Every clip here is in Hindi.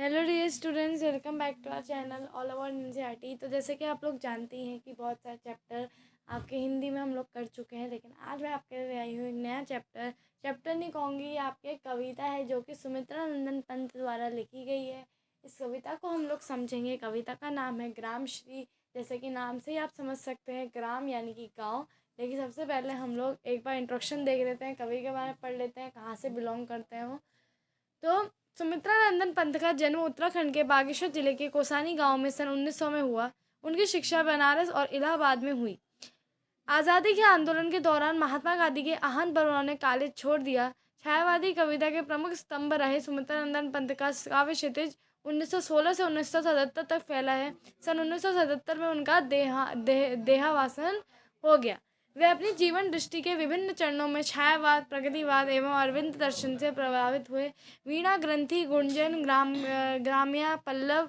Hello dear students, welcome back to our channel all over NCERT. तो जैसे कि आप लोग जानते हैं कि बहुत सारे चैप्टर आपके हिंदी में हम लोग कर चुके हैं, लेकिन आज मैं आपके लिए आई हूँ एक नया चैप्टर नहीं कहूँगी, ये आपकी एक कविता है जो कि सुमित्रा नंदन पंत द्वारा लिखी गई है। इस कविता को हम लोग समझेंगे। कविता का नाम है ग्राम श्री। जैसे कि नाम से ही आप समझ सकते हैं, ग्राम यानी कि गाँव। लेकिन सबसे पहले हम लोग एक बार इंट्रोडक्शन देख लेते हैं, कवि के बारे में पढ़ लेते हैं, कहाँ से बिलोंग करते हैं वो। तो सुमित्रा नंदन पंत का जन्म उत्तराखंड के बागेश्वर जिले के कोसानी गांव में सन 1900 में हुआ। उनकी शिक्षा बनारस और इलाहाबाद में हुई। आज़ादी के आंदोलन के दौरान महात्मा गांधी के आह्वान पर उन्होंने कॉलेज छोड़ दिया। छायावादी कविता के प्रमुख स्तंभ रहे सुमित्रा नंदन पंत का काव्य क्षितिज 1916 से 1977 तक फैला है। सन 1977 में उनका देहावसान हो गया। वे अपनी जीवन दृष्टि के विभिन्न चरणों में छायावाद, प्रगतिवाद एवं अरविंद दर्शन से प्रभावित हुए। वीणा ग्रंथि, गुंजन, ग्राम्या, पल्लव,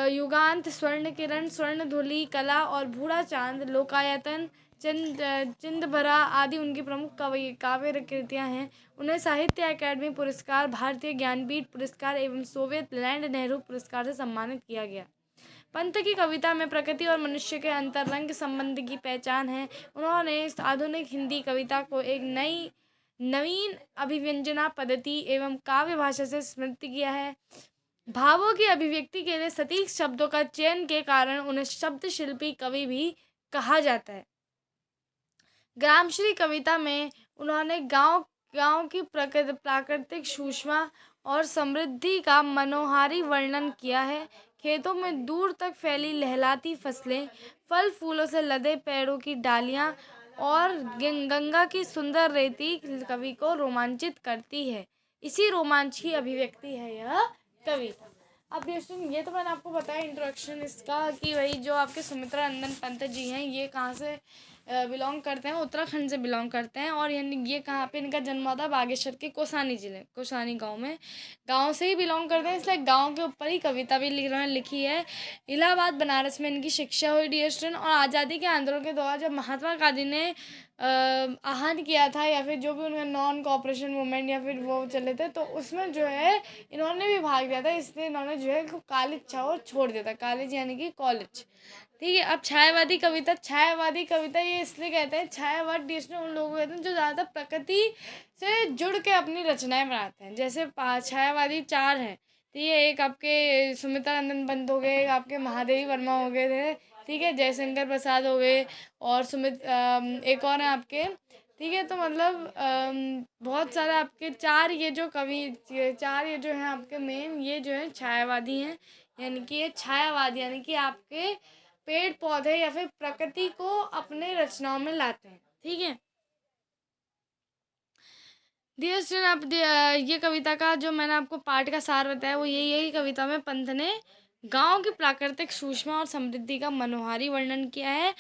युगांत, स्वर्ण किरण, स्वर्ण धुली, कला और भूरा चांद, लोकायतन, चिंदभरा आदि उनकी प्रमुख काव्य कृतियाँ हैं। उन्हें साहित्य अकादमी पुरस्कार, भारतीय ज्ञानपीठ पुरस्कार एवं सोवियत लैंड नेहरू पुरस्कार से सम्मानित किया गया। पंत की कविता में प्रकृति और मनुष्य के अंतरंग संबंध की पहचान है। उन्होंने इस आधुनिक हिंदी कविता को एक नवीन अभिव्यंजना पद्धति एवं काव्य भाषा से समृद्ध किया है। भावों की अभिव्यक्ति के लिए सटीक शब्दों का चयन के कारण उन्हें शब्द शिल्पी कवि भी कहा जाता है। ग्रामश्री कविता में उन्होंने गांव गांव की प्राकृतिक सूक्ष्म और समृद्धि का मनोहारी वर्णन किया है। खेतों में दूर तक फैली लहलाती फसलें, फल फूलों से लदे पेड़ों की डालियां और गंगा की सुंदर रेती कवि को रोमांचित करती है। इसी रोमांच की अभिव्यक्ति है यह कविता। अब दोस्तों, ये तो मैंने आपको बताया इंट्रोडक्शन इसका कि भाई जो आपके सुमित्रा नंदन पंत जी हैं, ये कहाँ से बिलोंग करते हैं। उत्तराखंड से बिलोंग करते हैं। और यानी ये कहाँ पे इनका जन्म हुआ था, बागेश्वर के कोसानी गांव में। गांव से ही बिलोंग करते हैं, इसलिए गांव के ऊपर ही कविता भी लिखी है। इलाहाबाद बनारस में इनकी शिक्षा हुई डी स्टूडेंट। और आज़ादी के आंदोलन के दौरान जब महात्मा गांधी ने आह्वान किया था, या फिर जो भी उनका नॉन कोऑपरेशन मूवमेंट या फिर वो चले थे, तो उसमें जो है इन्होंने भी भाग लिया था। इसलिए इन्होंने जो है कॉलेज छोड़ दिया था। कॉलेज यानी कि कॉलेज। ठीक है। अब छायावादी कविता ये इसलिए कहते हैं, छायावाद डिस्ट्रिक्ट उन लोगों को कहते हैं जो ज़्यादा प्रकृति से जुड़ के अपनी रचनाएं बनाते हैं। जैसे छायावादी चार हैं। ठीक है। एक आपके सुमित्रा नंदन पंत हो गए, एक आपके महादेवी वर्मा हो गए थे, ठीक है, जयशंकर प्रसाद हो गए, और एक और हैं आपके। ठीक है। तो मतलब बहुत सारे आपके चार ये जो हैं आपके मेन, ये जो है छायावादी हैं। यानी कि ये छायावाद यानी कि आपके पेड़ पौधे या फिर प्रकृति को अपने रचनाओं में लाते हैं। ठीक है। डियर स्टूडेंट, ये कविता का जो मैंने आपको पाठ का सार बताया वो यही कविता में पंत ने गांव की प्राकृतिक सूक्ष्म और समृद्धि का मनोहारी वर्णन किया है।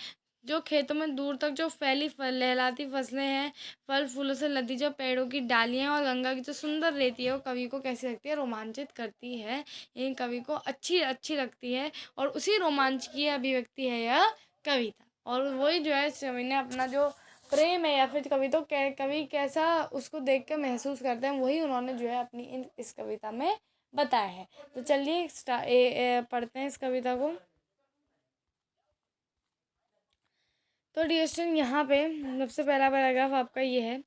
जो खेतों में दूर तक जो फैली लहलाती फसलें हैं, फल फूलों से लदी जो पेड़ों की डालियां और गंगा की जो सुंदर रेती है, वो कवि को कैसी लगती है, रोमांचित करती है। इन कवि को अच्छी अच्छी लगती है, और उसी रोमांच की अभिव्यक्ति है यह कविता। और वही जो है कवि ने अपना जो प्रेम है, या फिर कवि कैसा उसको देख के महसूस करते हैं, वही उन्होंने जो है अपनी इस कविता में बताया है। तो चलिए पढ़ते हैं इस कविता को। तो डियर स्टूडेंट, यहाँ पे सबसे पहला पैराग्राफ आपका ये है।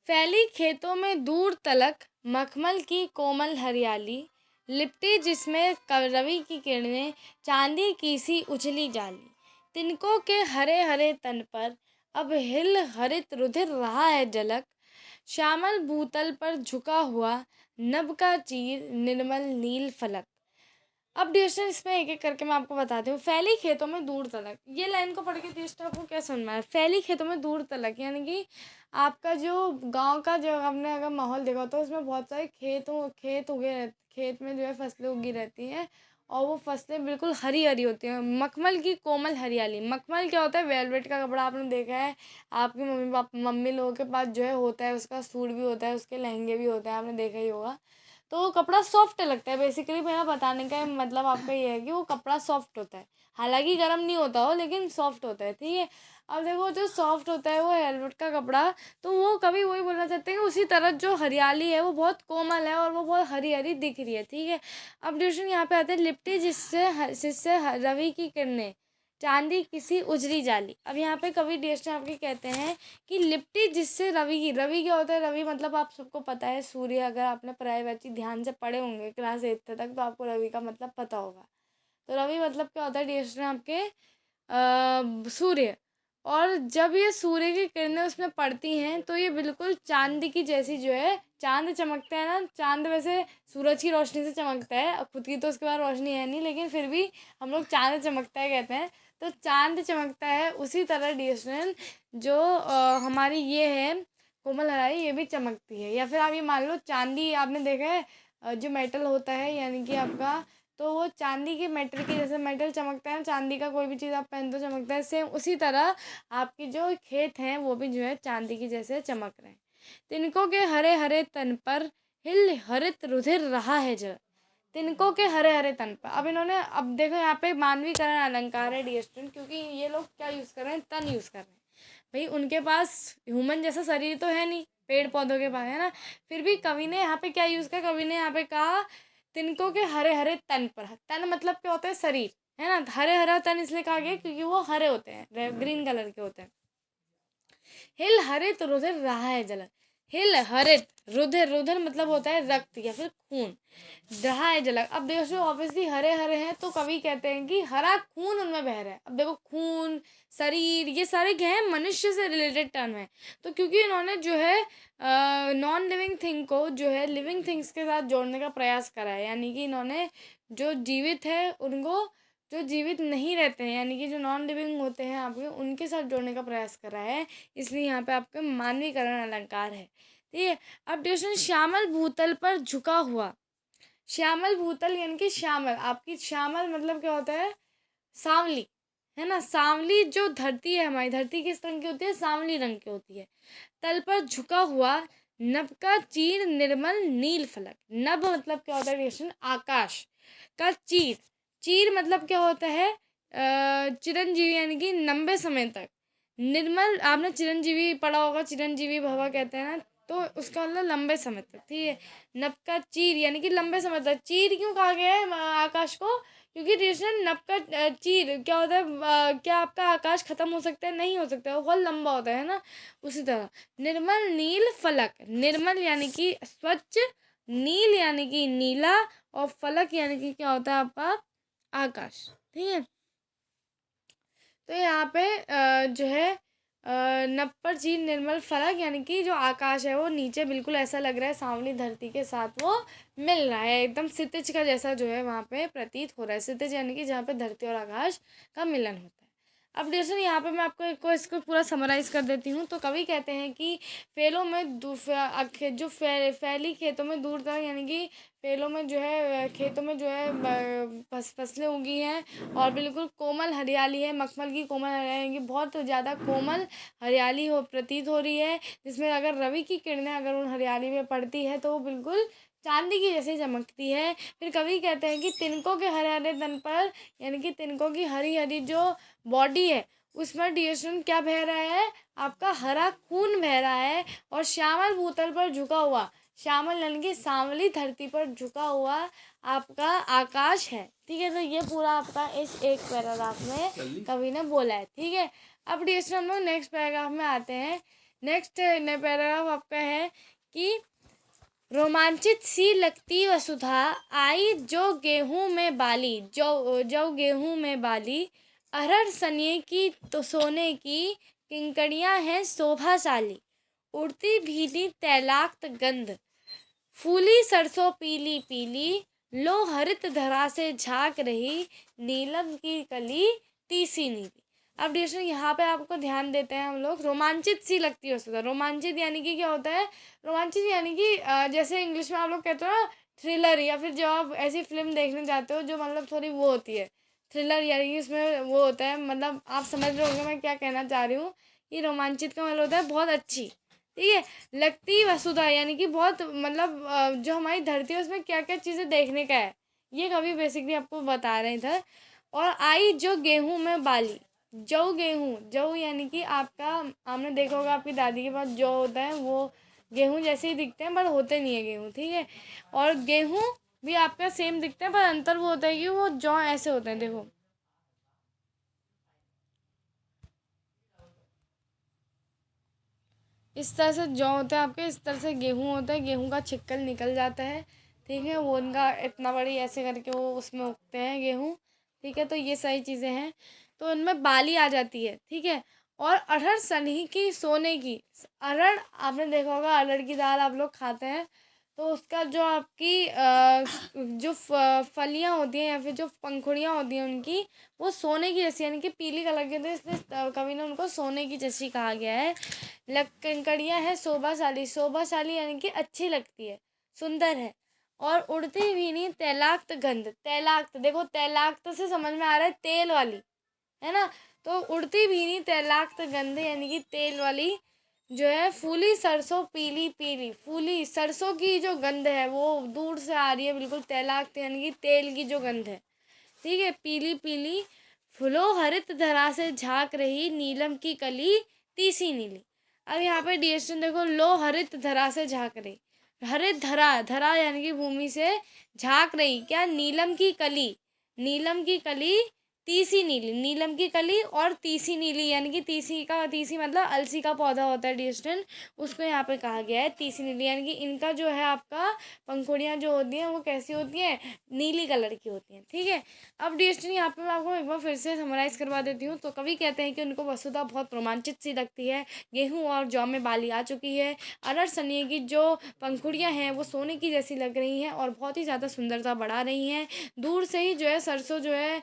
फैली खेतों में दूर तलक मखमल की कोमल हरियाली, लिपटी जिसमें रवि की किरणें, चांदी की सी उछली जाली। तिनकों के हरे हरे तन पर अब हिल हरित रुधिर रहा है झलक, श्यामल भूतल पर झुका हुआ नभ का चीर निर्मल नील फलक। अब डिस्टेंस इसमें एक एक करके मैं आपको बताती हूँ। फैली खेतों में दूर तलक, ये लाइन को पढ़ के डिस्टेंस आपको क्या समझ में आया। फैली खेतों में दूर तलक यानी कि आपका जो गांव का जो आपने अगर माहौल देखा तो उसमें बहुत सारे खेत उगे रहते, खेत में जो है फसलें उगी रहती हैं, और वो फसलें बिल्कुल हरी हरी होती हैं। मखमल की कोमल हरियाली, मखमल क्या होता है, वेलवेट का कपड़ा आपने देखा है, आपकी मम्मी लोगों के पास जो है होता है, उसका सूट भी होता है, उसके लहंगे भी होते हैं, आपने देखा ही होगा। तो वो कपड़ा सॉफ्ट लगता है। बेसिकली मेरा बताने का मतलब आपका ये है कि वो कपड़ा सॉफ्ट होता है, हालांकि गर्म नहीं होता हो लेकिन सॉफ्ट होता है, ठीक है। अब देखो जो सॉफ्ट होता है वो हेलमेट का कपड़ा, तो वो कभी वही बोलना चाहते हैं कि उसी तरह जो हरियाली है वो बहुत कोमल है और वो बहुत हरी हरी दिख रही है, ठीक है। अब ट्यूशन यहाँ पे आते हैं, लिपटी जिससे रवि की किरणें, चांदी किसी उजरी जाली। अब यहाँ पे कवि डियस्टर आपके कहते हैं कि लिपटी जिससे रवि क्या होता है, रवि मतलब आप सबको पता है सूर्य। अगर आपने प्राइवेट ध्यान से पढ़े होंगे क्लास 8 तक तो आपको रवि का मतलब पता होगा। तो रवि मतलब क्या होता है डियस्टर आपके, सूर्य। और जब ये सूर्य की किरणें उसमें पड़ती हैं तो ये बिल्कुल चांदी की जैसी जो है, चांद चमकता है ना, चांद वैसे सूरज की रोशनी से चमकता है, अब खुद की तो उसके बाद रोशनी है नहीं, लेकिन फिर भी हम लोग चांद चमकता है कहते हैं। तो चांद चमकता है उसी तरह डियस्टर जो हमारी ये है कोमल हराई, ये भी चमकती है। या फिर आप ये मान लो चांदी आपने देखा है, जो मेटल होता है यानी कि आपका, तो वो चांदी के मेटल की जैसे मेटल चमकता है ना, चांदी का कोई भी चीज़ आप पहन तो चमकता है, सेम उसी तरह आपकी जो खेत हैं वो भी जो है चांदी की जैसे चमक रहे हैं। तिनकों के हरे हरे तन पर हिल हरित रुधिर रहा है जल। तिनकों के हरे हरे तन पर, अब इन्होंने, अब देखो यहाँ पे मानवीकरण अलंकार है डियर स्टूडेंट, क्योंकि ये लोग क्या यूज़ कर रहे हैं, तन यूज़ कर रहे हैं। भाई उनके पास ह्यूमन जैसा शरीर तो है नहीं, पेड़ पौधों के पास है ना, फिर भी कवि ने यहाँ पे क्या यूज़ किया, कवि ने यहाँ पे कहा तिनकों के हरे हरे तन पर। तन मतलब क्या होता है, शरीर, है ना। हरे हरा तन इसलिए कहा गया क्योंकि वो हरे होते हैं, ग्रीन कलर के होते हैं। हिल हरित रुधिर रहा है जलन, हिल हरित रुधिर, रुधिर मतलब होता है रक्त या फिर खून, रहा है जलन। अब देखो ऑब्वियसली हरे हरे हैं तो कवि कहते हैं कि हरा खून उनमें बह रहा है। अब देखो खून, शरीर, ये सारे क्या है, मनुष्य से रिलेटेड टर्म है। तो क्योंकि इन्होंने जो है नॉन लिविंग थिंग को जो है लिविंग थिंग्स के साथ जोड़ने का प्रयास करा है, यानी कि इन्होंने जो जीवित है उनको जो जीवित नहीं रहते हैं यानी कि जो नॉन लिविंग होते हैं आपके, उनके साथ जोड़ने का प्रयास करा है, इसलिए यहाँ पे आपके मानवीकरण अलंकार है, ठीक है। अब ट्यूशन श्यामल भूतल पर झुका हुआ, श्यामल भूतल यानी कि श्यामल, आपकी श्यामल मतलब क्या होता है, सांवली, है ना। सांवली जो धरती है, हमारी धरती किस रंग की होती है, सांवली रंग की होती है। तल पर झुका हुआ नभ का चीर निर्मल नील फलक, नभ मतलब क्या होता है रिएक्शन, आकाश का चीर, चीर मतलब क्या होता है, चिरंजीवी यानी कि लंबे समय तक, निर्मल आपने चिरंजीवी पढ़ा होगा, चिरंजीवी भवा कहते हैं ना, तो उसका मतलब लंबे समय तक, ठीक है। नभ का चीर यानी कि लंबे समय तक, चीर क्यों कहा गया है आकाश को, क्योंकि रिएक्शन नभ का चीर क्या होता है, क्या आपका आकाश खत्म हो सकता है, नहीं हो सकता, वो बहुत लंबा होता है ना। उसी तरह निर्मल नील फलक, निर्मल यानी कि स्वच्छ, नील यानी कि नीला, और फलक यानी कि क्या होता है आपका आकाश, ठीक है। तो यहाँ पे जो है नप्पर झील निर्मल फलक यानी कि जो आकाश है वो नीचे बिल्कुल ऐसा लग रहा है सांवली धरती के साथ वो मिल रहा है, एकदम क्षितिज का जैसा जो है वहाँ पे प्रतीत हो रहा है। क्षितिज यानी कि जहाँ पे धरती और आकाश का मिलन होता है। अब जैसे यहाँ पे मैं आपको इसको पूरा समराइज़ कर देती हूँ। तो कवि कहते हैं कि फेलों में जो फैली खेतों में दूर तक, यानी कि फेलों में जो है खेतों में जो है फसलें उगी हैं और बिल्कुल कोमल हरियाली है, मखमल की कोमल हरियाली की बहुत ज़्यादा कोमल हरियाली हो प्रतीत हो रही है, जिसमें अगर रवि की किरणें अगर उन हरियाली में पड़ती है तो वो बिल्कुल चांदी की जैसे चमकती है। फिर कवि कहते हैं कि तिनकों के हरे हरे तन पर, यानी कि तिनकों की हरी हरी जो बॉडी है उसमें डिएस्ट्रन क्या बह रहा है, आपका हरा खून बह रहा है। और श्यामल भूतल पर झुका हुआ, श्यामल यानी कि सांवली धरती पर झुका हुआ आपका आकाश है, ठीक है। तो ये पूरा आपका इस एक पैराग्राफ में कवि ने बोला है, ठीक है। अब डिएस्ट्रन हम लोग नेक्स्ट पैराग्राफ में आते हैं। नेक्स्ट पैराग्राफ आपका है कि रोमांचित सी लगती वसुधा आई जो गेहूं में बाली, जो गेहूं में बाली, अरहर सनिए की तो सोने की किंकड़ियां हैं शोभाशाली, उड़ती भीनी तैलाक्त गंध, फूली सरसों पीली पीली, लो हरित धरा से झांक रही, नीलम की कली तीसी नीली। अब डिस्टर यहाँ पे आपको ध्यान देते हैं हम लोग, रोमांचित सी लगती है वस्तुतः, रोमांचित यानी कि क्या होता है, रोमांचित यानी कि जैसे इंग्लिश में आप लोग कहते हो ना थ्रिलर, या फिर जब आप ऐसी फिल्म देखने जाते हो जो मतलब थोड़ी वो होती है थ्रिलर, यानी कि इसमें वो होता है, मतलब आप समझ रहे होंगे मैं क्या कहना चाह रही हूँ कि रोमांचित का मतलब होता है बहुत अच्छी, ठीक है। लगती वसुधा यानी कि बहुत मतलब जो हमारी धरती है उसमें क्या क्या चीज़ें देखने का है, ये कवि बेसिकली आपको बता रहे थे। और आई जो गेहूं में बाली, जौ गेहूं, जौ यानी कि आपका, आपने देखा होगा आपकी दादी के पास जौ होता है, वो गेहूं जैसे ही दिखते हैं पर होते नहीं है गेहूं, ठीक है। और गेहूं भी आपका सेम दिखता है पर अंतर वो होता है कि वो जौ ऐसे होते हैं, देखो इस तरह से जौ होता है आपके, इस तरह से गेहूं होता है, गेहूं का छिक्कल निकल जाता है, ठीक है। वो उनका इतना बड़ी ऐसे करके वो उसमें उगते हैं गेहूं, ठीक है। तो ये सारी चीज़ें हैं, तो उनमें बाली आ जाती है, ठीक है। और अरहर सनही की सोने की, अरहर आपने देखा होगा, अरहर की दाल आप लोग खाते हैं, तो उसका जो आपकी जो फलियां होती हैं या फिर जो पंखुड़ियाँ होती हैं उनकी, वो सोने की जैसी यानी कि पीली कलर के थे, इसलिए कवि ने उनको सोने की जैसी कहा गया है। कंकड़ियाँ है शोभाशाली, शोभाशाली यानी कि अच्छी लगती है, सुंदर है। और उड़ती भी नहीं तैलाक्त गंध, तैलाक्त देखो, तैलाक्त से समझ में आ रहा है तेल वाली, है ना। तो उड़ती भी नहीं तैलाक्त गंध यानी कि तेल वाली जो है, फूली सरसों पीली पीली, फूली सरसों की जो गंध है वो दूर से आ रही है, बिल्कुल तैलाक्त यानी कि तेल की जो गंध है, ठीक है। पीली पीली फूलो हरित धरा से झांक रही, नीलम की कली तीसी नीली। अब यहाँ पे डिएक्शन देखो, लो हरित धरा से झांक रही, हरित धरा, धरा यानी कि भूमि से झांक रही क्या, नीलम की कली, नीलम की कली तीसी नीली, नीलम की कली और तीसी नीली यानी कि तीसी का, तीसी मतलब अलसी का पौधा होता है डिएक्शन, उसको यहाँ पे कहा गया है तीसी नीली, यानी कि इनका जो है आपका पंखुड़ियाँ जो होती हैं वो कैसी होती हैं, नीली कलर की होती हैं, ठीक है। अब डिएक्शन यहाँ पे मैं आपको एक बार फिर से समराइज़ करवा देती हूँ। तो कवि कहते हैं कि उनको वसुधा बहुत रोमांचित सी लगती है, गेहूँ और जौ में बाली आ चुकी है, अरहर सनिए की जो पंखुड़ियाँ हैं वो सोने की जैसी लग रही हैं और बहुत ही ज़्यादा सुंदरता बढ़ा रही हैं। दूर से ही जो है सरसों जो है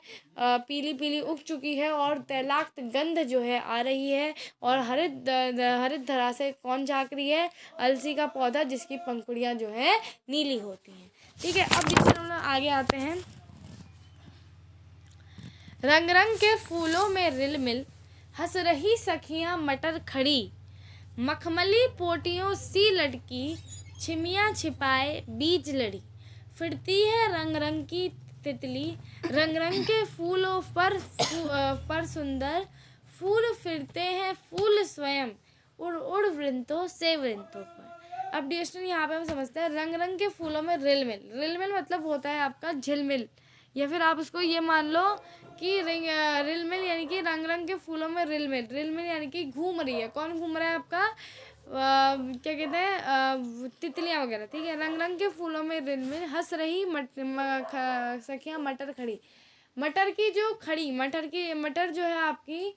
पीली पीली उग चुकी है और तैलाक्त गंध जो है आ रही है। और हरित हरित धरा से कौन झाँक रही है, अलसी का पौधा जिसकी पंखुड़ियाँ जो है नीली होती हैं, ठीक है। अब जिससे हम लोग आगे आते हैं, रंग रंग के फूलों में रिलमिल हंस रही सखियां मटर खड़ी, मखमली पोटियों सी लटकी, छिमियां छिपाए बीज लड़ी, फिरती है रंग रंग की तितली, रंग रंग के फूलों पर सुंदर, फूल फिरते हैं फूल स्वयं, उड़ उड़ वृंतों से वृंतों पर। अब डिक्शनरी यहाँ पे हम समझते हैं, रंग रंग के फूलों में रिलमिल, रिलमिल मतलब होता है आपका झिलमिल, या फिर आप उसको ये मान लो कि रिलमिल यानी कि रंग रंग के फूलों में रिलमिल, रिलमिल यानी कि घूम रही है, कौन घूम रहा है आपका, क्या कहते हैं, तितलियाँ वगैरह, ठीक है। रंग रंग के फूलों में रिलमिल हंस रही सखियाँ मटर खड़ी, मटर की जो खड़ी, मटर की, मटर जो है आपकी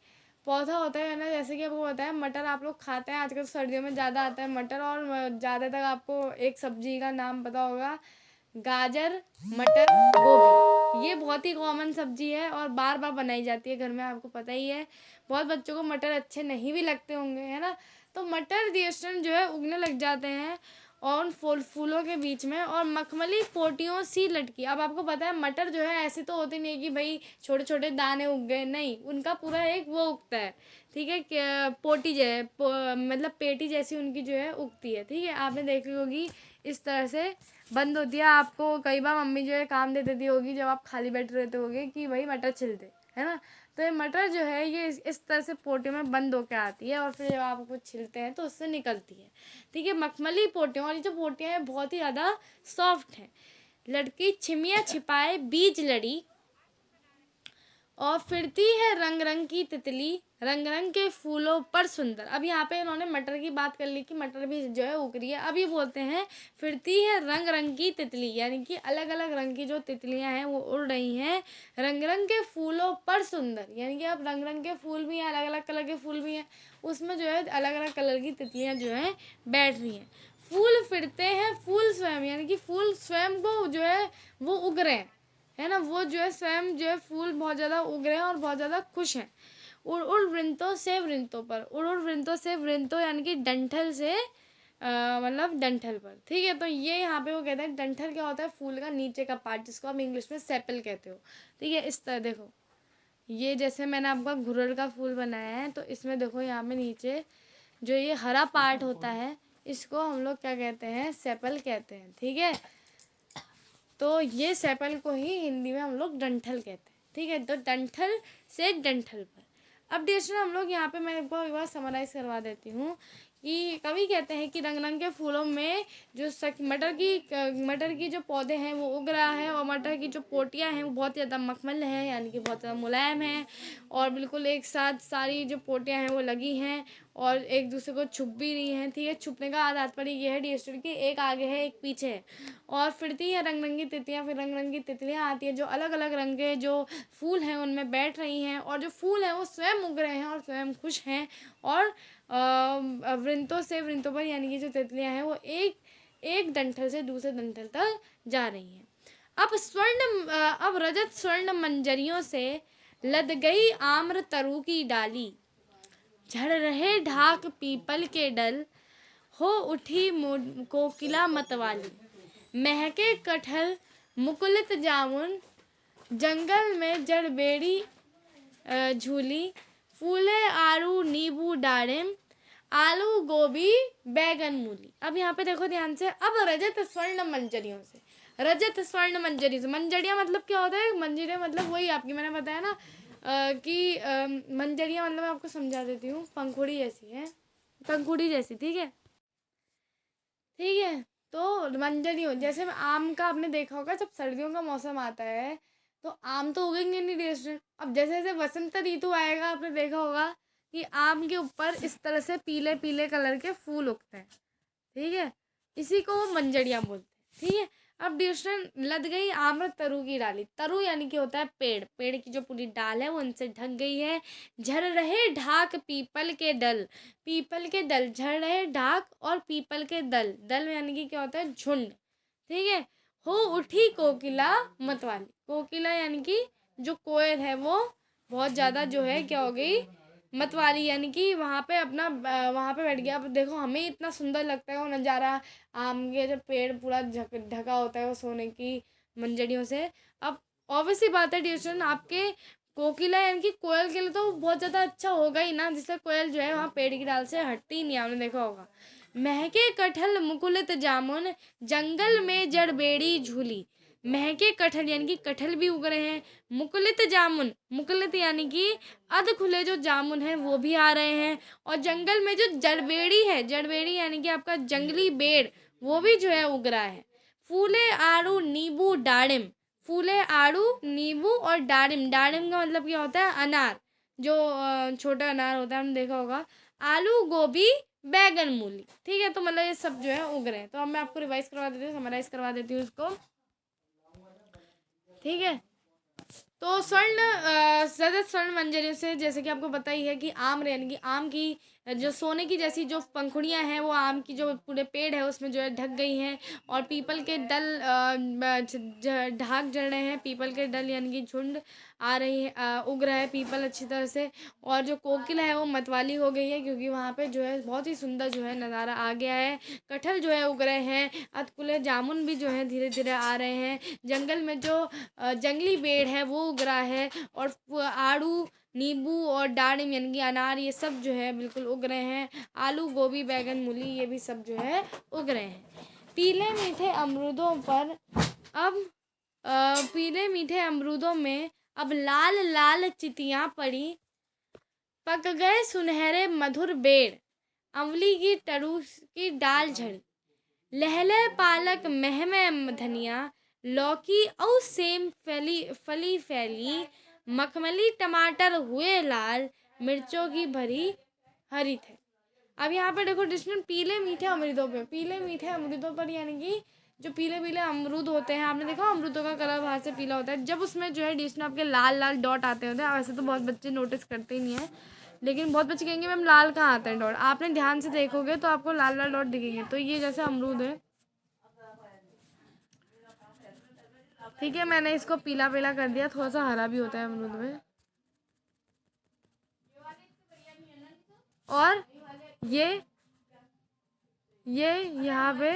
पौधा होता है ना, जैसे कि आपको पता है मटर आप लोग खाते हैं, आजकल सर्दियों में ज़्यादा आता है मटर। और ज़्यादातर आपको एक सब्जी का नाम पता होगा, गाजर, मटर, गोभी, ये बहुत ही कॉमन सब्जी है और बार बार बनाई जाती है घर में, आपको पता ही है। बहुत बच्चों को मटर अच्छे नहीं भी लगते होंगे, है ना। तो मटर दिएशन जो है उगने लग जाते हैं और उन फूलों के बीच में, और मखमली पोटियों सी लटकी। अब आपको पता है मटर जो है ऐसे तो होती नहीं है कि भाई छोटे छोटे दाने उग गए, नहीं, उनका पूरा एक वो उगता है, ठीक है। पोटी जो है मतलब पेटी जैसी उनकी जो है उगती है, ठीक है। आपने देखी होगी इस तरह से बंद होती है, आपको कई बार मम्मी जो है काम दे देती होगी जब आप खाली बैठे रहते होगे कि भाई मटर छिल दे, है ना। तो ये मटर जो है ये इस तरह से पोटियों में बंद होकर आती है और फिर जब आप उसको छिलते हैं तो उससे निकलती है, ठीक है। मखमली पोटियों, और ये जो पोटियाँ हैं बहुत ही ज़्यादा सॉफ्ट हैं। लड़की छिमिया छिपाए बीज लड़ी, और फिरती है रंग रंग की तितली, रंग रंग के फूलों पर सुंदर। अब यहाँ पे इन्होंने मटर की बात कर ली कि मटर भी जो है उग रही है, अब ये बोलते हैं फिरती है रंग रंग की तितली, यानी कि अलग अलग रंग की जो तितलियाँ हैं वो उड़ रही हैं, रंग रंग के फूलों पर सुंदर, यानी कि अब रंग रंग के फूल भी हैं, अलग अलग कलर के फूल भी हैं, उसमें जो है अलग अलग कलर की तितलियाँ जो हैं बैठ रही हैं। फूल फिरते हैं फूल स्वयं, यानी कि फूल स्वयं को जो है वो उग रहे हैं, है ना। वो जो है स्वयं जो है फूल बहुत ज़्यादा उग रहे हैं और बहुत ज़्यादा खुश हैं। उड़ उड़ वृंतों से वृंतों पर, उड़ उड़ वृंतों से वृंतों यानी कि डंठल से मतलब डंठल पर, ठीक है। तो ये यहाँ पे वो कहते हैं, डंठल क्या होता है, फूल का नीचे का पार्ट, जिसको आप इंग्लिश में सेपल कहते हो, ठीक है। इस तरह देखो, ये जैसे मैंने आपका घुरड़ का फूल बनाया है, तो इसमें देखो यहाँ पे नीचे जो ये हरा पार्ट होता है इसको हम लोग क्या कहते हैं, सेपल कहते हैं। ठीक है, तो ये सेपल को ही हिंदी में हम लोग डंठल कहते हैं। ठीक है, तो डंठल से डंठल पर। अब डिस्टर हम लोग यहाँ पे मैं एक बार समराइज़ करवा देती हूँ कि कवि कहते हैं कि रंग रंग के फूलों में जो मटर की जो पौधे हैं वो उग रहा है, और मटर की जो पोटियाँ हैं वो बहुत ज़्यादा मखमल है, यानी कि बहुत ज़्यादा मुलायम है, और बिल्कुल एक साथ सारी जो पोटियाँ हैं वो लगी हैं और एक दूसरे को छुप भी रही हैं। ठीक है, छुपने का तात्पर्य ये है डिस्टर की एक आगे है एक पीछे है, और फिरती है रंग रंगी तितलियाँ, फिर रंग रंगी तितलियाँ आती हैं जो अलग अलग रंग के जो फूल हैं उनमें बैठ रही हैं, और जो फूल हैं वो स्वयं उग रहे हैं और स्वयं खुश हैं, और वृंतों पर यानी कि जो तितलियाँ हैं वो एक डंठल से दूसरे डंठल तक जा रही हैं। अब रजत स्वर्ण मंजरियों से लद गई आम्र तरु की डाली, झड़ रहे ढाक पीपल के डल, हो उठी कोकिला मतवाली, महके कटहल मुकुलित जामुन, जंगल में जड़बेड़ी झूली, फूले आड़ू नींबू डालिम, आलू गोभी बैगन मूली। अब यहाँ पे देखो ध्यान से, अब रजत स्वर्ण मंजरियों से, रजत स्वर्ण मंजरी से, मंजरियाँ मतलब क्या होता है, मंजरियाँ मतलब वही आपकी मैंने बताया ना कि मंजरियाँ मतलब मैं आपको समझा देती हूँ, पंखुड़ी जैसी है, पंखुड़ी जैसी। ठीक है, ठीक है, तो मंजरियों जैसे आम का आपने देखा होगा, जब सर्दियों का मौसम आता है तो आम तो उगेंगे नहीं रेस्टोरेंट। अब जैसे जैसे वसंत ऋतु आएगा आपने देखा होगा कि आम के ऊपर इस तरह से पीले पीले कलर के फूल उगते हैं। ठीक है, इसी को वो मंजरियाँ बोलते हैं। ठीक है, अब डिस्टेंस लद गई आम्र तरु की डाली, तरु यानी कि होता है पेड़, पेड़ की जो पूरी डाल है वो उनसे ढक गई है। झड़ रहे ढाक पीपल के डल, पीपल के दल, झड़ रहे ढाक और पीपल के दल, दल यानी कि क्या होता है, झुंड। ठीक है, हो उठी कोकिला मतवाली, कोकिला यानी कि जो कोयल है वो बहुत ज़्यादा जो है क्या हो गई, मतवाली, यानी कि वहाँ पे अपना वहाँ पे बैठ गया। अब देखो हमें इतना सुंदर लगता है वो नज़ारा, आम के जब पेड़ पूरा ढका होता है वो सोने की मंजरियों से। अब ऑब्वियसली बात है ट्यूशन आपके कोकिला यानी कि कोयल के लिए तो बहुत ज़्यादा अच्छा होगा ही ना, जिससे कोयल जो है वहाँ पेड़ की डाल से हटती ही नहीं, आपने देखा होगा। महके कटहल मुकुलित जामुन, जंगल में जड़बेड़ी झूली, महके कटहल यानी कि कटहल भी उग रहे हैं, मुकुलित जामुन, मुकुलित यानी कि अध खुले जो जामुन हैं वो भी आ रहे हैं, और जंगल में जो जड़बेड़ी है, जड़बेड़ी यानी कि आपका जंगली बेर, वो भी जो है उग रहा है। फूले आड़ू नींबू डालिम, फूले आड़ू नींबू और डालिम, डालिम का मतलब क्या होता है, अनार, जो छोटा अनार होता है, हमने देखा होगा। आलू गोभी बैगन मूली। ठीक है, तो मतलब ये सब जो है उग रहे हैं। तो अब मैं आपको रिवाइज करवा देती हूँ, समराइज करवा देती हूँ इसको। ठीक है, तो सतत स्वर्ण मंजरियों से जैसे कि आपको पता ही है कि आम यानी कि आम की जो सोने की जैसी जो पंखुड़ियाँ हैं वो आम की जो पूरे पेड़ है उसमें जो है ढक गई हैं, और पीपल के दल ढाक जड़ रहे हैं, पीपल के दल यानी कि झुंड आ रही है, उग रहा है पीपल अच्छी तरह से, और जो कोकिल है वो मतवाली हो गई है क्योंकि वहाँ पे जो है बहुत ही सुंदर जो है नज़ारा आ गया है। कटहल जो है उग रहे हैं, अधकुले जामुन भी जो है धीरे धीरे आ रहे हैं, जंगल में जो जंगली पेड़ है वो उग रहा है, और आड़ू नींबू और डालिम यानी कि अनार ये सब जो है बिल्कुल उग रहे हैं, आलू गोभी बैगन मूली ये भी सब जो है उग रहे हैं। पीले मीठे अमरूदों पर अब पीले मीठे अमरूदों में अब लाल लाल चितियाँ पड़ी, पक गए सुनहरे मधुर बेर, अमली की टरू की डाल झड़ी, लहले पालक महमे धनिया, लौकी और सेम फली फैली, मखमली टमाटर हुए लाल, मिर्चों की भरी हरी थे। अब यहाँ पर देखो डिस्टेंस पीले मीठे अमरूदों पे, पीले मीठे अमरूदों पर यानी कि जो पीले पीले अमरूद होते हैं, आपने देखा अमरूदों का कलर बाहर से पीला होता है, जब उसमें जो है डिस्टेंस आपके लाल लाल डॉट आते होते हैं। वैसे तो बहुत बच्चे नोटिस करते ही नहीं है, लेकिन बहुत बच्चे कहेंगे मैम लाल कहाँ आते हैं डॉट, आपने ध्यान से देखोगे तो आपको लाल लाल डॉट दिखेंगे। तो ये जैसे अमरूद है, ठीक है, मैंने इसको पीला पीला कर दिया, थोड़ा सा हरा भी होता है अमरूद में। और ये यहाँ पे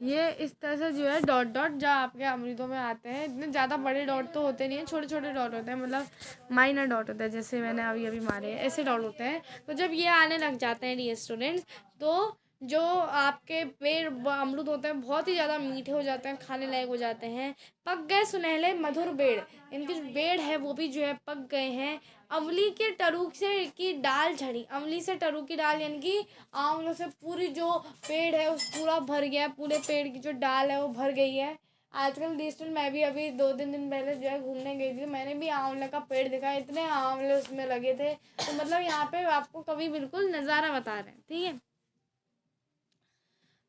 ये इस तरह से जो है डॉट डॉट जो आपके अमृतों में आते हैं, इतने ज़्यादा बड़े डॉट तो होते नहीं हैं, छोटे छोटे डॉट होते हैं, मतलब माइनर डॉट होता है, जैसे मैंने अभी अभी मारे हैं ऐसे डॉट होते हैं। तो जब ये आने लग जाते हैं डियर स्टूडेंट्स, तो जो आपके पेड़ अमरूद होते हैं बहुत ही ज़्यादा मीठे हो जाते हैं, खाने लायक हो जाते हैं। पक गए सुनहले मधुर बेड़, इनके जो बेड़ है वो भी जो है पक गए हैं। अमली के टरूक से की डाल झड़ी, अमली से टरूक की डाल यानी कि आंवलों से पूरी जो पेड़ है उस पूरा भर गया है, पूरे पेड़ की जो डाल है वो भर गई है। आजकल डिजिटल मैं भी अभी 2-3 दिन पहले जो है घूमने गई थी, मैंने भी आंवले का पेड़ देखा, इतने आंवले उसमें लगे थे। तो मतलब यहाँ पे आपको कवि बिल्कुल नज़ारा बता रहे हैं, ठीक है।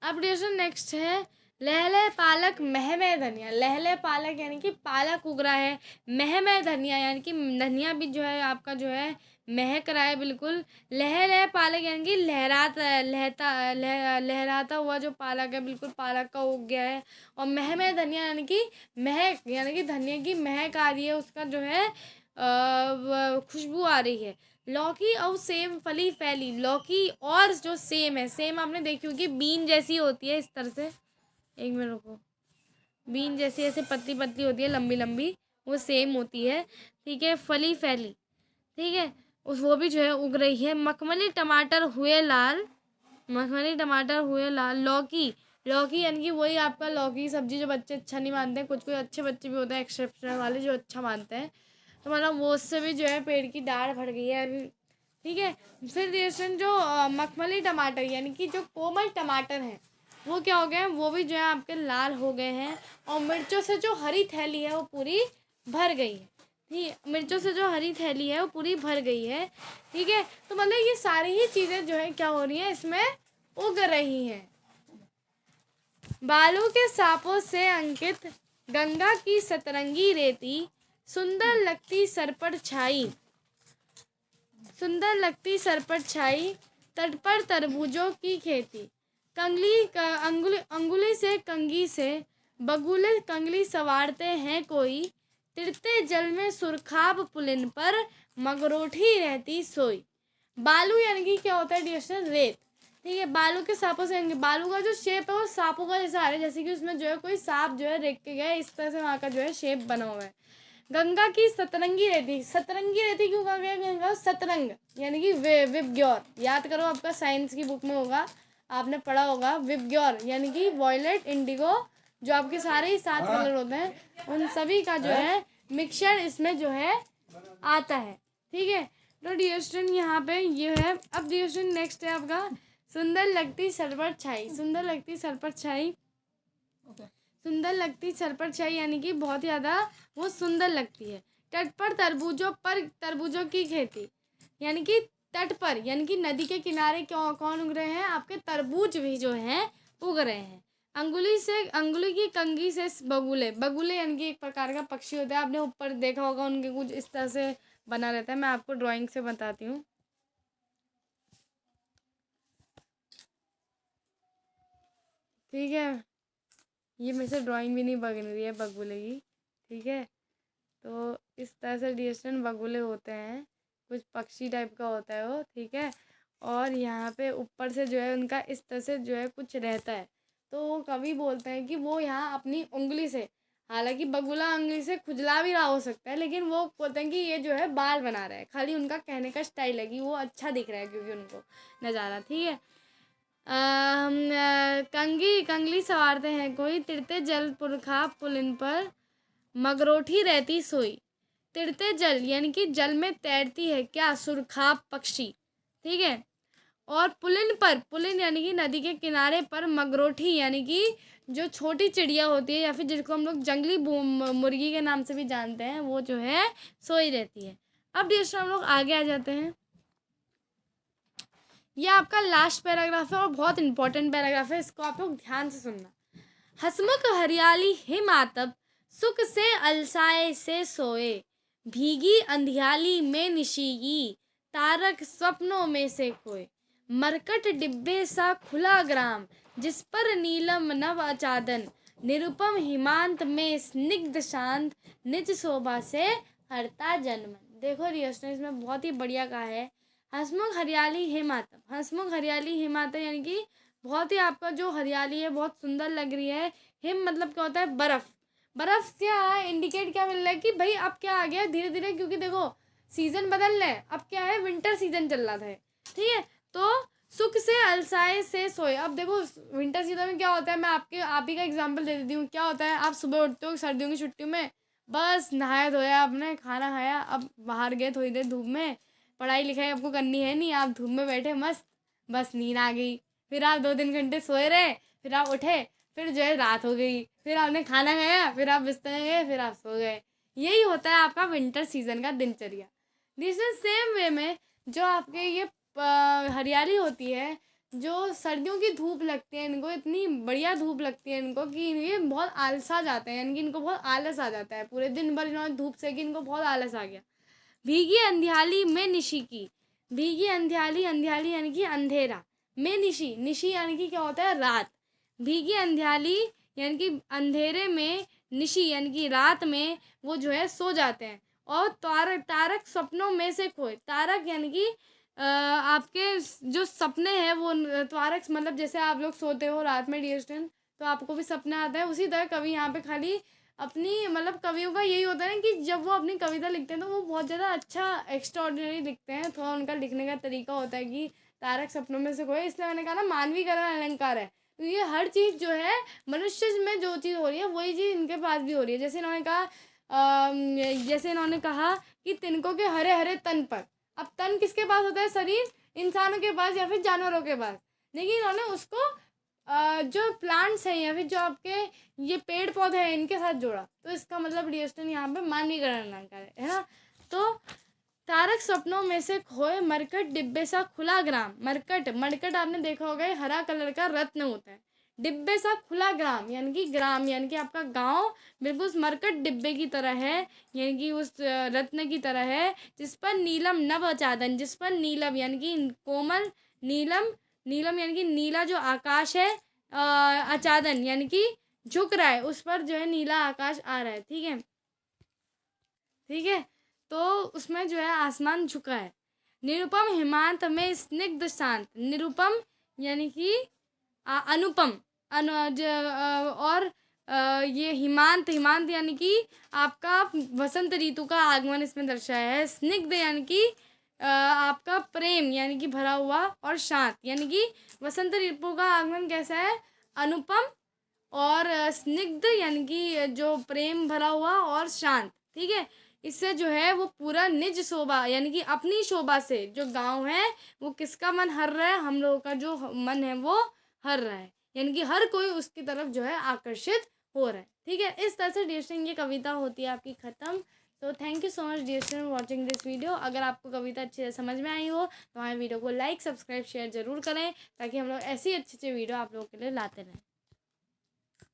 अब डिस्कशन नेक्स्ट है, लहले पालक महमे धनिया। लहले पालक यानी कि पालक उग रहा है, महमे धनिया यानी कि धनिया भी जो है आपका जो है महक रहा है बिल्कुल। लहले पालक यानी कि लहराता हुआ जो पालक है बिल्कुल पालक का उग गया है। और महमे धनिया यानी कि महक, यानी कि धनिया की महक आ रही है, उसका जो है खुशबू आ रही है। लौकी और सेम फली फैली, लौकी और जो सेम है, सेम आपने देखी होगी बीन जैसी होती है इस तरह से, एक मिनट रुको, बीन जैसी ऐसे पतली पतली होती है, लंबी लंबी, वो सेम होती है, ठीक है। फली फैली, ठीक है, उस वो भी जो है उग रही है। मखमली टमाटर हुए लाल, मखमली टमाटर हुए लाल। लौकी, लौकी यानी कि वही आपका लौकी की सब्जी जो बच्चे अच्छा नहीं मानते हैं, कुछ कुछ अच्छे बच्चे भी होते हैं एक्सेप्शनल वाले जो अच्छा मानते हैं, तो मतलब वो उससे भी जो है पेड़ की डाढ़ भर गई है अभी, ठीक है। फिर रिएक्शन जो मखमली टमाटर यानी कि जो कोमल टमाटर हैं वो क्या हो गए हैं, वो भी जो है आपके लाल हो गए हैं। और मिर्चों से जो हरी थैली है वो पूरी भर गई है, ठीक है, मिर्चों से जो हरी थैली है वो पूरी भर गई है, ठीक है। तो मतलब ये सारी ही चीज़ें जो है क्या हो रही हैं, इसमें उग रही हैं। बालू के सांपों से अंकित गंगा की सतरंगी रेती, सुंदर लगती सर पर छाई, सुंदर लगती सर पर छाई, तट पर तरबूजों की खेती। कंगली का अंगुली अंगुली से कंगी से बगुले कंगली सवारते हैं कोई, तिरते जल में सुरखाब पुलिन पर मगरोठी रहती सोई। बालू यानी कि क्या होता है डियर, रेत, ठीक है। बालू के सांपों से, बालू का जो शेप है वो सांपों का जैसा आ रहा है, जैसे कि उसमें जो है कोई सांप जो है रेत के गया है, इस तरह से वहाँ का जो है शेप बना हुआ है। गंगा की सतरंगी रेती, सतरंगी रेती क्यों कहा गया गंगा, सतरंग यानी कि विबग्योर, याद करो आपका साइंस की बुक में होगा, आपने पढ़ा होगा। विबग्योर यानी कि वॉयलेट इंडिगो, जो आपके सारे ही 7 कलर होते हैं उन सभी का जो है मिक्सचर इसमें जो है आता है, ठीक है। तो डियर स्टूडेंट यहाँ पे ये है। अब डियर स्टूडेंट नेक्स्ट है आपका, सुंदर लगती सर पर छाई। सुंदर लगती सर पर छाई, सुंदर लगती सर पर छाई यानी कि बहुत ज़्यादा वो सुंदर लगती है। तट पर तरबूजों की खेती, यानी कि तट पर यानी कि नदी के किनारे क्यों कौन उग रहे हैं, आपके तरबूज भी जो हैं उग रहे हैं। अंगुली की कंगी से बगुले, बगुले यानी कि एक प्रकार का पक्षी होता है, आपने ऊपर देखा होगा उनके कुछ इस तरह से बना रहता है, मैं आपको ड्राइंग से बताती हूँ, ठीक है। ये मेरे से ड्राइंग भी नहीं बन रही है बगुले की, ठीक है। तो इस तरह से डिस्टेंट बगुले होते हैं, कुछ पक्षी टाइप का होता है वो, ठीक है। और यहाँ पे ऊपर से जो है उनका इस तरह से जो है कुछ रहता है, तो वो कभी बोलते हैं कि वो यहाँ अपनी उंगली से, हालांकि बगुला उंगली से खुजला भी रहा हो सकता है, लेकिन वो बोलते हैं कि ये जो है बाल बना रहा है, खाली उनका कहने का स्टाइल है कि वो अच्छा दिख रहा है क्योंकि उनको नज़ारा, ठीक है। कंगी कंगली सवारते हैं कोई, तिरते जल पुरखा पुलिन पर मगरोठी रहती सोई। तिरते जल यानी कि जल में तैरती है क्या, सुरखाब पक्षी, ठीक है। और पुलिन पर, पुलिन यानी कि नदी के किनारे पर, मगरोठी यानी कि जो छोटी चिड़िया होती है या फिर जिसको हम लोग जंगली मुर्गी के नाम से भी जानते हैं, वो जो है सोई रहती है। अब डिस्टर हम लोग आगे आ जाते हैं। ये आपका लास्ट पैराग्राफ है और बहुत इंपॉर्टेंट पैराग्राफ है, इसको आप लोग ध्यान से सुनना। हसमुख हरियाली हिम आतप, सुख से अलसाए से सोए, भीगी अंधियाली में निशीगी, तारक स्वप्नों में से खोए। मरकट डिब्बे सा खुला ग्राम, जिस पर नीलम नव अचादन, निरुपम हिमांत में स्निग्ध शांत, निज शोभा से हरता जनमन। देखो रियस ने इसमें बहुत ही बढ़िया कहा है, हसमुख हरियाली हिमातम। हसमुख हरियाली हिमातम यानी कि बहुत ही आपका जो हरियाली है बहुत सुंदर लग रही है। हिम मतलब क्या होता है, बर्फ़। बर्फ़ क्या इंडिकेट क्या मिल रहा है कि भाई अब क्या आ गया धीरे धीरे, क्योंकि देखो सीज़न बदल रहे हैं। अब क्या है, विंटर सीज़न चल रहा था, ठीक है। तो सुख से अलसाए से सोए। अब देखो विंटर सीज़न में क्या होता है, मैं आप ही का एग्जांपल दे देती हूँ। क्या होता है, आप सुबह उठते हो सर्दियों की छुट्टियों में, बस नहाया धोया आपने, खाना खाया, अब बाहर गए थोड़ी देर धूप में, पढ़ाई लिखाई आपको करनी है नहीं, आप धूप में बैठे मस्त, बस नींद आ गई। फिर आप 2-3 घंटे सोए रहे, फिर आप उठे, फिर जो है रात हो गई, फिर आपने खाना खाया, फिर आप बिस्तर में गए, फिर आप सो गए। यही होता है आपका विंटर सीजन का दिनचर्या। दिस इज सेम वे में जो आपके ये हरियाली होती है, जो सर्दियों की धूप लगती है इनको, इतनी बढ़िया धूप लगती है इनको कि ये बहुत आलसा जाते हैं, यानी कि इनको बहुत आलस आ जाता है। पूरे दिन भर इन्होंने धूप सेकी, इनको बहुत आलस आ गया। भीगी अंधियाली में निशी की। भीगी अंधियाली, अंधियाली यानी कि अंधेरा, में निशी, निशी यानी कि क्या होता है, रात। भीगी अंधियाली यानी कि अंधेरे में, निशी यानी कि रात में वो जो है सो जाते हैं। और तारक, तारक सपनों में से खोए। तारक यानी कि आपके जो सपने हैं वो तारक मतलब जैसे आप लोग सोते हो रात में डिस्टेंट, तो आपको भी सपना आता है, उसी तरह कवि यहाँ पे खाली अपनी मतलब कवियों का यही होता है ना कि जब वो अपनी कविता लिखते हैं तो वो बहुत ज़्यादा अच्छा एक्स्ट्रॉर्डिनरी लिखते हैं। थोड़ा उनका लिखने का तरीका होता है कि तारक सपनों में से कोई, इसलिए मैंने कहा ना मानवीकरण अलंकार है। तो ये हर चीज़ जो है मनुष्य में जो चीज़ हो रही है वही चीज़ इनके पास भी हो रही है। जैसे इन्होंने कहा जैसे इन्होंने कहा कि तिनकों के हरे हरे तन पर। अब तन किसके पास होता है, शरीर इंसानों के पास या फिर जानवरों के पास, लेकिन इन्होंने उसको जो प्लांट्स हैं या फिर जो आपके ये पेड़ पौधे हैं इनके साथ जोड़ा। तो इसका मतलब डिएस्टन यहाँ पे मानवीकरण अलंकार है ना। तो तारक सपनों में से खोए, मरकट डिब्बे सा खुला ग्राम। मरकट, मरकट आपने देखा होगा हरा कलर का रत्न होता है। डिब्बे सा खुला ग्राम यानी कि ग्राम यानी कि आपका गांव बिल्कुल उस मरकट डिब्बे की तरह है, यानी कि उस रत्न की तरह है, जिस पर नीलम नभ अचादन, जिस पर नीलम यानी कि कोमल, नीलम, नीलम यानी कि नीला जो आकाश है, आचादन यानी कि झुक रहा है, उस पर जो है नीला आकाश आ रहा है, ठीक है, ठीक है। तो उसमें जो है आसमान झुका है। निरुपम हिमांत में स्निग्ध शांत। निरुपम यानी कि अनुपम, और ये हिमांत, हिमांत यानी कि आपका वसंत ऋतु का आगमन इसमें दर्शाया है। स्निग्ध यानी कि आपका प्रेम यानी कि भरा हुआ, और शांत यानी कि वसंत ऋतु का आगमन कैसा है, अनुपम, और स्निग्ध यानी कि जो प्रेम भरा हुआ और शांत, ठीक है। इससे जो है वो पूरा निज शोभा यानी कि अपनी शोभा से जो गांव है वो किसका मन हर रहा है, हम लोगों का जो मन है वो हर रहा है, यानी कि हर कोई उसकी तरफ जो है आकर्षित हो रहा है, ठीक है। इस तरह से डियर स्टूडेंट ये कविता होती है आपकी ख़त्म। तो thank you so much dear student watching this video. अगर आपको कविता अच्छी से समझ में आई हो तो हमारे वीडियो को लाइक, सब्सक्राइब, शेयर जरूर करें, ताकि हम लोग ऐसी अच्छी अच्छी वीडियो आप लोगों के लिए लाते रहें।